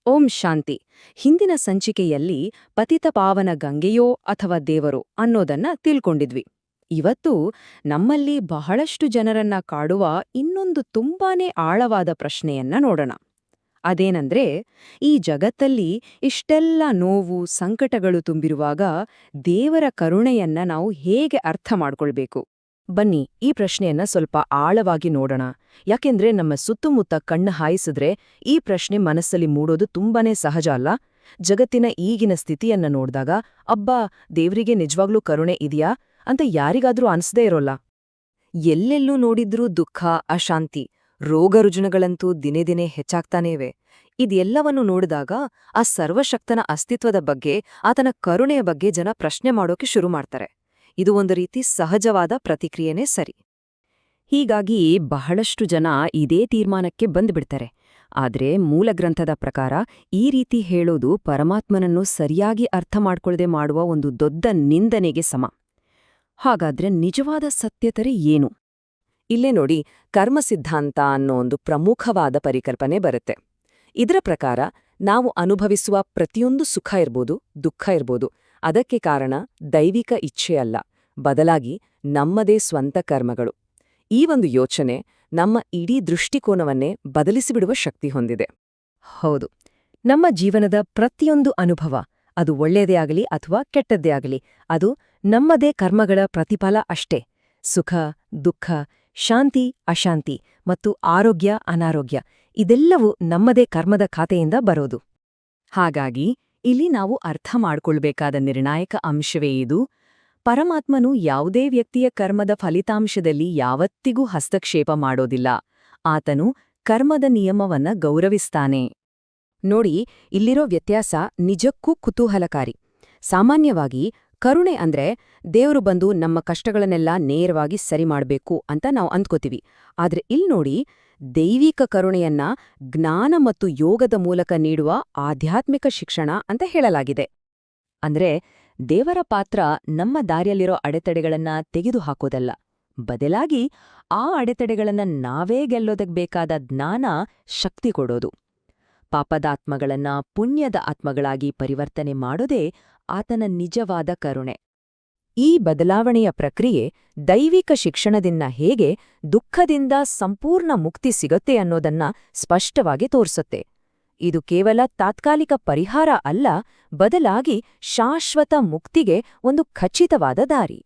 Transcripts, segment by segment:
ಓಂ ಶಾಂತಿ. ಹಿಂದಿನ ಸಂಚಿಕೆಯಲ್ಲಿ ಪತಿತಪಾವನ ಗಂಗೆಯೋ ಅಥವಾ ದೇವರೋ ಅನ್ನೋದನ್ನ ತಿಳ್ಕೊಂಡಿದ್ವಿ. ಇವತ್ತು ನಮ್ಮಲ್ಲಿ ಬಹಳಷ್ಟು ಜನರನ್ನ ಕಾಡುವ ಇನ್ನೊಂದು ತುಂಬಾನೇ ಆಳವಾದ ಪ್ರಶ್ನೆಯನ್ನ ನೋಡೋಣ. ಅದೇನಂದ್ರೆ, ಈ ಜಗತ್ತಲ್ಲಿ ಇಷ್ಟೆಲ್ಲ ನೋವು ಸಂಕಟಗಳು ತುಂಬಿರುವಾಗ ದೇವರ ಕರುಣೆಯನ್ನ ನಾವು ಹೇಗೆ ಅರ್ಥ ಮಾಡ್ಕೊಳ್ಬೇಕು? ಬನ್ನಿ, ಈ ಪ್ರಶ್ನೆಯನ್ನ ಸ್ವಲ್ಪ ಆಳವಾಗಿ ನೋಡೋಣ. ಯಾಕೆಂದ್ರೆ ನಮ್ಮ ಸುತ್ತಮುತ್ತ ಕಣ್ಣು ಹಾಯಿಸಿದ್ರೆ ಈ ಪ್ರಶ್ನೆ ಮನಸ್ಸಲ್ಲಿ ಮೂಡೋದು ತುಂಬಾನೇ ಸಹಜ ಅಲ್ಲ. ಜಗತ್ತಿನ ಈಗಿನ ಸ್ಥಿತಿಯನ್ನ ನೋಡ್ದಾಗ ಅಬ್ಬಾ, ದೇವ್ರಿಗೆ ನಿಜವಾಗ್ಲೂ ಕರುಣೆ ಇದೆಯಾ ಅಂತ ಯಾರಿಗಾದ್ರೂ ಅನ್ಸದೇ ಇರೋಲ್ಲ. ಎಲ್ಲೆಲ್ಲೂ ನೋಡಿದ್ರೂ ದುಃಖ, ಅಶಾಂತಿ, ರೋಗರುಜಿನಗಳಂತೂ ದಿನೇ ದಿನೇ ಹೆಚ್ಚಾಗ್ತಾನೇ ಇವೆ. ಇದೆಲ್ಲವನ್ನು ನೋಡಿದಾಗ ಆ ಸರ್ವಶಕ್ತನ ಅಸ್ತಿತ್ವದ ಬಗ್ಗೆ, ಆತನ ಕರುಣೆಯ ಬಗ್ಗೆ ಜನ ಪ್ರಶ್ನೆ ಮಾಡೋಕೆ ಶುರು ಮಾಡ್ತಾರೆ. ಇದು ಒಂದು ರೀತಿ ಸಹಜವಾದ ಪ್ರತಿಕ್ರಿಯೆನೇ ಸರಿ. ಹೀಗಾಗಿ ಬಹಳಷ್ಟು ಜನ ಇದೇ ತೀರ್ಮಾನಕ್ಕೆ ಬಂದ್ಬಿಡ್ತಾರೆ. ಆದ್ರೆ ಮೂಲಗ್ರಂಥದ ಪ್ರಕಾರ ಈ ರೀತಿ ಹೇಳೋದು ಪರಮಾತ್ಮನನ್ನು ಸರಿಯಾಗಿ ಅರ್ಥ ಮಾಡ್ಕೊಳ್ದೆ ಮಾಡುವ ಒಂದು ದೊಡ್ಡ ನಿಂದನೆಗೆ ಸಮ. ಹಾಗಾದ್ರೆ ನಿಜವಾದ ಸತ್ಯತೆ ಏನು? ಇಲ್ಲೇ ನೋಡಿ, ಕರ್ಮಸಿದ್ಧಾಂತ ಅನ್ನೋ ಒಂದು ಪ್ರಮುಖವಾದ ಪರಿಕಲ್ಪನೆ ಬರುತ್ತೆ. ಇದರ ಪ್ರಕಾರ ನಾವು ಅನುಭವಿಸುವ ಪ್ರತಿಯೊಂದು ಸುಖ ಇರ್ಬೋದು, ದುಃಖ ಇರ್ಬೋದು, ಅದಕ್ಕೆ ಕಾರಣ ದೈವಿಕ ಇಚ್ಛೆಯಲ್ಲ, ಬದಲಾಗಿ ನಮ್ಮದೇ ಸ್ವಂತ ಕರ್ಮಗಳು. ಈ ಒಂದು ಯೋಚನೆ ನಮ್ಮ ಇಡೀ ದೃಷ್ಟಿಕೋನವನ್ನೇ ಬದಲಿಸಿಬಿಡುವ ಶಕ್ತಿ ಹೊಂದಿದೆ. ಹೌದು, ನಮ್ಮ ಜೀವನದ ಪ್ರತಿಯೊಂದು ಅನುಭವ, ಅದು ಒಳ್ಳೆಯದೇ ಆಗಲಿ ಅಥವಾ ಕೆಟ್ಟದ್ದೇ ಆಗಲಿ, ಅದು ನಮ್ಮದೇ ಕರ್ಮಗಳ ಪ್ರತಿಫಲ ಅಷ್ಟೇ. ಸುಖ, ದುಃಖ, ಶಾಂತಿ, ಅಶಾಂತಿ ಮತ್ತು ಆರೋಗ್ಯ, ಅನಾರೋಗ್ಯ ಇದೆಲ್ಲವೂ ನಮ್ಮದೇ ಕರ್ಮದ ಖಾತೆಯಿಂದ ಬರೋದು. ಹಾಗಾಗಿ ಇಲ್ಲಿ ನಾವು ಅರ್ಥ ಮಾಡ್ಕೊಳ್ಬೇಕಾದ ನಿರ್ಣಾಯಕ ಅಂಶವೇ ಇದು: ಪರಮಾತ್ಮನು ಯಾವುದೇ ವ್ಯಕ್ತಿಯ ಕರ್ಮದ ಫಲಿತಾಂಶದಲ್ಲಿ ಯಾವತ್ತಿಗೂ ಹಸ್ತಕ್ಷೇಪ ಮಾಡೋದಿಲ್ಲ. ಆತನು ಕರ್ಮದ ನಿಯಮವನ್ನ ಗೌರವಿಸ್ತಾನೆ. ನೋಡಿ, ಇಲ್ಲಿರೋ ವ್ಯತ್ಯಾಸ ನಿಜಕ್ಕೂ ಕುತೂಹಲಕಾರಿ. ಸಾಮಾನ್ಯವಾಗಿ ಕರುಣೆ ಅಂದ್ರೆ ದೇವರು ಬಂದು ನಮ್ಮ ಕಷ್ಟಗಳನ್ನೆಲ್ಲ ನೇರವಾಗಿ ಸರಿ ಮಾಡ್ಬೇಕು ಅಂತ ನಾವು ಅಂದ್ಕೋತೀವಿ. ಆದ್ರೆ ಇಲ್ಲಿ ನೋಡಿ, ದೈವಿಕ ಕರುಣೆಯನ್ನ ಜ್ಞಾನ ಮತ್ತು ಯೋಗದ ಮೂಲಕ ನೀಡುವ ಆಧ್ಯಾತ್ಮಿಕ ಶಿಕ್ಷಣ ಅಂತ ಹೇಳಲಾಗಿದೆ. ಅಂದ್ರೆ ದೇವರ ಪಾತ್ರ ನಮ್ಮ ದಾರಿಯಲ್ಲಿರೋ ಅಡೆತಡೆಗಳನ್ನ ತೆಗೆದುಹಾಕೋದಲ್ಲ, ಬದಲಾಗಿ ಆ ಅಡೆತಡೆಗಳನ್ನ ನಾವೇ ಗೆಲ್ಲೋದಕ್ಕೆ ಬೇಕಾದ ಜ್ಞಾನ, ಶಕ್ತಿ ಕೊಡೋದು. ಪಾಪದಾತ್ಮಗಳನ್ನ ಪುಣ್ಯದ ಆತ್ಮಗಳಾಗಿ ಪರಿವರ್ತನೆ ಮಾಡೋದೇ ಆತನ ನಿಜವಾದ ಕರುಣೆ. ಈ ಬದಲಾವಣೆಯ ಪ್ರಕ್ರಿಯೆ ದೈವಿಕ ಶಿಕ್ಷಣದಿಂದ ಹೇಗೆ ದುಃಖದಿಂದ ಸಂಪೂರ್ಣ ಮುಕ್ತಿ ಸಿಗುತ್ತೆ ಅನ್ನೋದನ್ನ ಸ್ಪಷ್ಟವಾಗಿ ತೋರಿಸುತ್ತೆ. ಇದು ಕೇವಲ ತಾತ್ಕಾಲಿಕ ಪರಿಹಾರ ಅಲ್ಲ, ಬದಲಾಗಿ ಶಾಶ್ವತ ಮುಕ್ತಿಗೆ ಒಂದು ಖಚಿತವಾದ ದಾರಿ.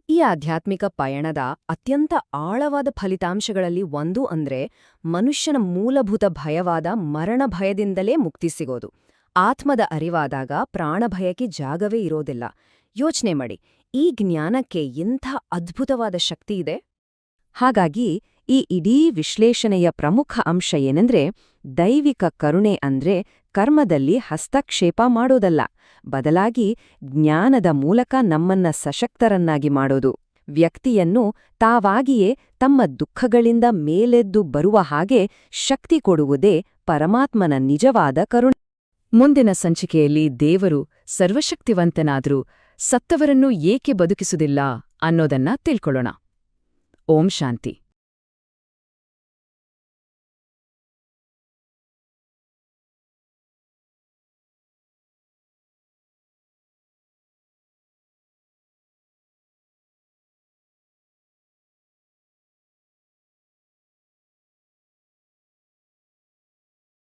ಈ ಆಧ್ಯಾತ್ಮಿಕ ಪಯಣದ ಅತ್ಯಂತ ಆಳವಾದ ಫಲಿತಾಂಶಗಳಲ್ಲಿ ಒಂದು ಅಂದ್ರೆ ಮನುಷ್ಯನ ಮೂಲಭೂತ ಭಯವಾದ ಮರಣ ಭಯದಿಂದಲೇ ಮುಕ್ತಿ ಸಿಗೋದು. ಆತ್ಮದ ಅರಿವಾದಾಗ ಪ್ರಾಣಭಯಕ್ಕೆ ಜಾಗವೇ ಇರೋದಿಲ್ಲ. ಯೋಚನೆ ಮಾಡಿ, ಈ ಜ್ಞಾನಕ್ಕೆ ಎಂಥ ಅದ್ಭುತವಾದ ಶಕ್ತಿ ಇದೆ. ಹಾಗಾಗಿ ಈ ಇಡೀ ವಿಶ್ಲೇಷಣೆಯ ಪ್ರಮುಖ ಅಂಶ ಏನಂದ್ರೆ, ದೈವಿಕ ಕರುಣೆ ಅಂದ್ರೆ ಕರ್ಮದಲ್ಲಿ ಹಸ್ತಕ್ಷೇಪ ಮಾಡೋದಲ್ಲ, ಬದಲಾಗಿ ಜ್ಞಾನದ ಮೂಲಕ ನಮ್ಮನ್ನ ಸಶಕ್ತರನ್ನಾಗಿ ಮಾಡೋದು. ವ್ಯಕ್ತಿಯನ್ನು ತಾವಾಗಿಯೇ ತಮ್ಮ ದುಃಖಗಳಿಂದ ಮೇಲೆದ್ದು ಬರುವ ಹಾಗೆ ಶಕ್ತಿ ಕೊಡುವುದೇ ಪರಮಾತ್ಮನ ನಿಜವಾದ ಕರುಣೆ. ಮುಂದಿನ ಸಂಚಿಕೆಯಲ್ಲಿ ದೇವರು ಸರ್ವಶಕ್ತಿವಂತನಾದ್ರೂ ಸತ್ತವರನ್ನು ಏಕೆ ಬದುಕಿಸುವುದಿಲ್ಲ ಅನ್ನೋದನ್ನ ತಿಳ್ಕೊಳ್ಳೋಣ. ಓಂ ಶಾಂತಿ.